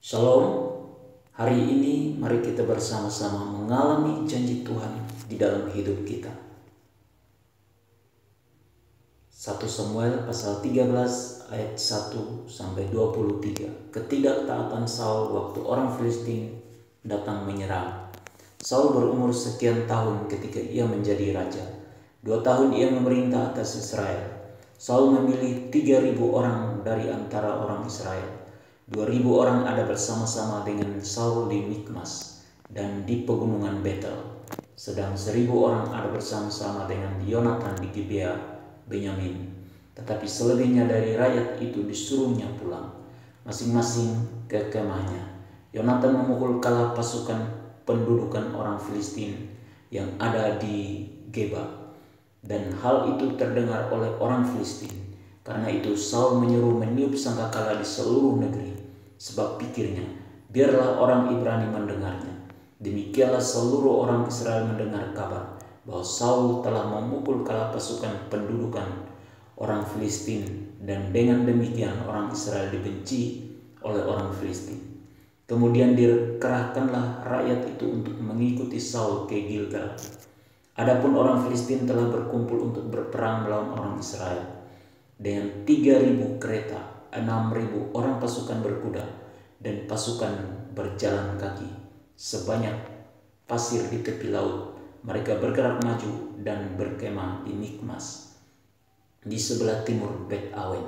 Shalom, hari ini mari kita bersama-sama mengalami janji Tuhan di dalam hidup kita. 1 Samuel pasal 13 ayat 1 sampai 23. Ketidaktaatan Saul waktu orang Filistin datang menyerang. Saul berumur sekian tahun ketika ia menjadi raja. 2 tahun ia memerintah atas Israel. Saul memilih 3.000 orang dari antara orang Israel. 2.000 orang ada bersama-sama dengan Saul di Mikmas dan di pegunungan Betel. Sedang 1.000 orang ada bersama-sama dengan Yonatan di Gibea Benyamin. Tetapi selebihnya dari rakyat itu disuruhnya pulang, masing-masing ke kemahnya. Yonatan memukul kalah pasukan pendudukan orang Filistin yang ada di Geba. Dan hal itu terdengar oleh orang Filistin. Karena itu Saul menyuruh meniup sangkakala di seluruh negeri, sebab pikirnya, biarlah orang Ibrani mendengarnya. Demikianlah seluruh orang Israel mendengar kabar bahwa Saul telah memukul kalah pasukan pendudukan orang Filistin, dan dengan demikian orang Israel dibenci oleh orang Filistin. Kemudian dikerahkanlah rakyat itu untuk mengikuti Saul ke Gilgal. Adapun orang Filistin telah berkumpul untuk berperang melawan orang Israel dengan 3.000 kereta, 6.000 orang pasukan berkuda, dan pasukan berjalan kaki. Sebanyak pasir di tepi laut, mereka bergerak maju dan berkemah di Mikmas, di sebelah timur Bet Awen.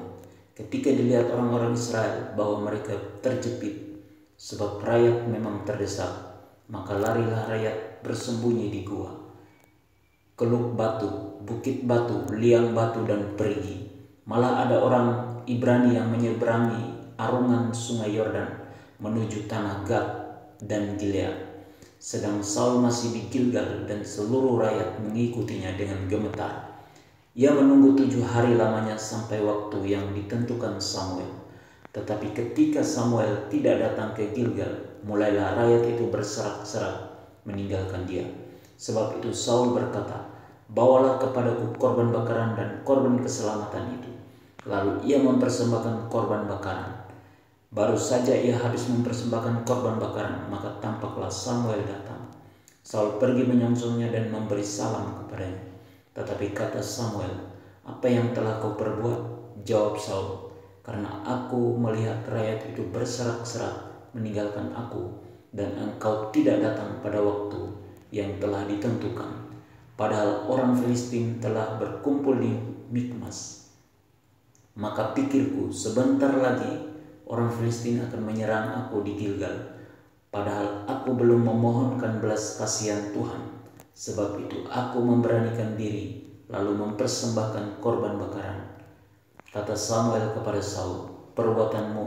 Ketika dilihat orang-orang Israel bahwa mereka terjepit, sebab rakyat memang terdesak, maka larilah rakyat bersembunyi di gua, Keluk Batu, Bukit Batu, Liang Batu, dan Perigi. Malah ada orang Ibrani yang menyeberangi arungan sungai Yordan menuju tanah Gad dan Gilead. Sedang Saul masih di Gilgal dan seluruh rakyat mengikutinya dengan gemetar. Ia menunggu 7 hari lamanya sampai waktu yang ditentukan Samuel. Tetapi ketika Samuel tidak datang ke Gilgal, mulailah rakyat itu berserak-serak meninggalkan dia. Sebab itu Saul berkata, "Bawalah kepadaku korban bakaran dan korban keselamatan itu." Lalu ia mempersembahkan korban bakaran. Baru saja ia habis mempersembahkan korban bakaran, maka tampaklah Samuel datang. Saul pergi menyongsongnya dan memberi salam kepadanya. Tetapi kata Samuel, "Apa yang telah kau perbuat?" Jawab Saul, "Karena aku melihat rakyat itu berserak-serak meninggalkan aku, dan engkau tidak datang pada waktu yang telah ditentukan. Padahal orang Filistin telah berkumpul di Mikmas. Maka pikirku, sebentar lagi orang Filistin akan menyerang aku di Gilgal. Padahal aku belum memohonkan belas kasihan Tuhan. Sebab itu aku memberanikan diri lalu mempersembahkan korban bakaran." Kata Samuel kepada Saul, "Perbuatanmu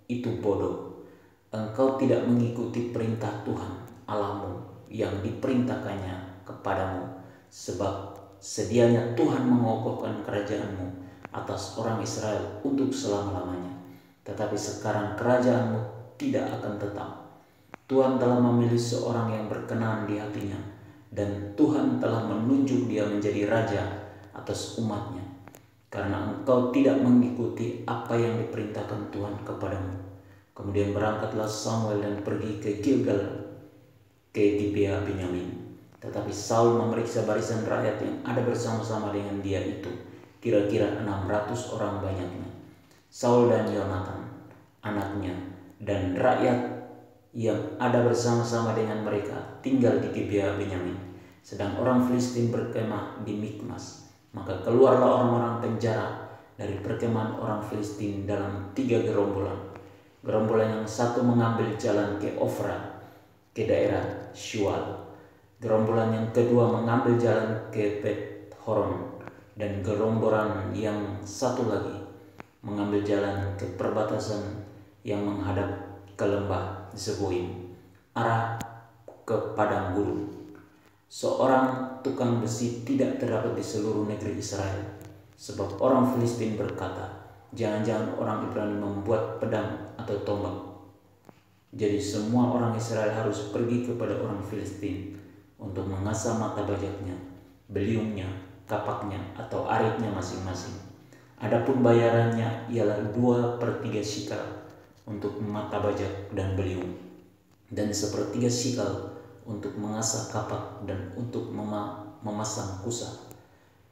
itu bodoh. Engkau tidak mengikuti perintah Tuhan Allahmu yang diperintahkannya kepadamu. Sebab sedianya Tuhan mengokohkan kerajaanmu atas orang Israel untuk selama-lamanya. Tetapi sekarang kerajaanmu tidak akan tetap. Tuhan telah memilih seorang yang berkenan di hatinya, dan Tuhan telah menunjuk dia menjadi raja atas umatnya. Karena engkau tidak mengikuti apa yang diperintahkan Tuhan kepadamu." Kemudian berangkatlah Samuel dan pergi ke Gilgal, ke Gibea Benyamin. Tetapi Saul memeriksa barisan rakyat yang ada bersama-sama dengan dia itu, kira-kira 600 orang banyaknya. Saul dan Yonatan, anaknya, dan rakyat yang ada bersama-sama dengan mereka tinggal di Gibea Benyamin. Sedang orang Filistin berkemah di Mikmas. Maka keluarlah orang-orang penjara dari perkemahan orang Filistin dalam 3 gerombolan. Gerombolan yang satu mengambil jalan ke Ofra, ke daerah Shual. Gerombolan yang kedua mengambil jalan ke Bet Horon, dan gerombolan yang satu lagi mengambil jalan ke perbatasan yang menghadap ke lembah Zeboim, arah ke padang gurun. Seorang tukang besi tidak terdapat di seluruh negeri Israel, sebab orang Filistin berkata, "Jangan-jangan orang Ibrani membuat pedang atau tombak." Jadi semua orang Israel harus pergi kepada orang Filistin untuk mengasah mata bajaknya, beliungnya, kapaknya, atau aritnya masing-masing. Adapun bayarannya ialah 2/3 shikal untuk mata bajak dan beliung, dan sepertiga sikal untuk mengasah kapak dan untuk memasang kusa,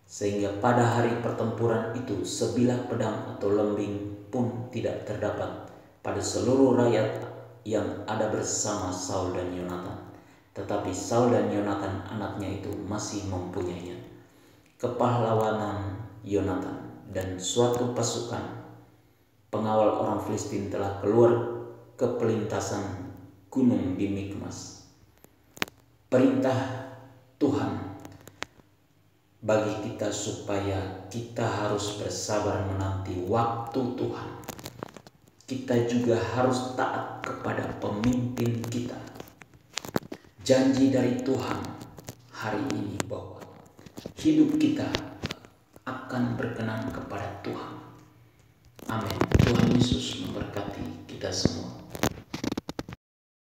sehingga pada hari pertempuran itu sebilah pedang atau lembing pun tidak terdapat pada seluruh rakyat yang ada bersama Saul dan Yonatan. Tetapi Saul dan Yonatan anaknya itu masih mempunyainya. Kepahlawanan Yonatan dan suatu pasukan pengawal orang Filistin telah keluar ke pelintasan gunung di Mikmas. Perintah Tuhan bagi kita supaya kita harus bersabar menanti waktu Tuhan. Kita juga harus taat kepada pemimpin kita. Janji dari Tuhan hari ini bahwa hidup kita akan berkenan kepada Tuhan. Amin. Tuhan Yesus memberkati kita semua.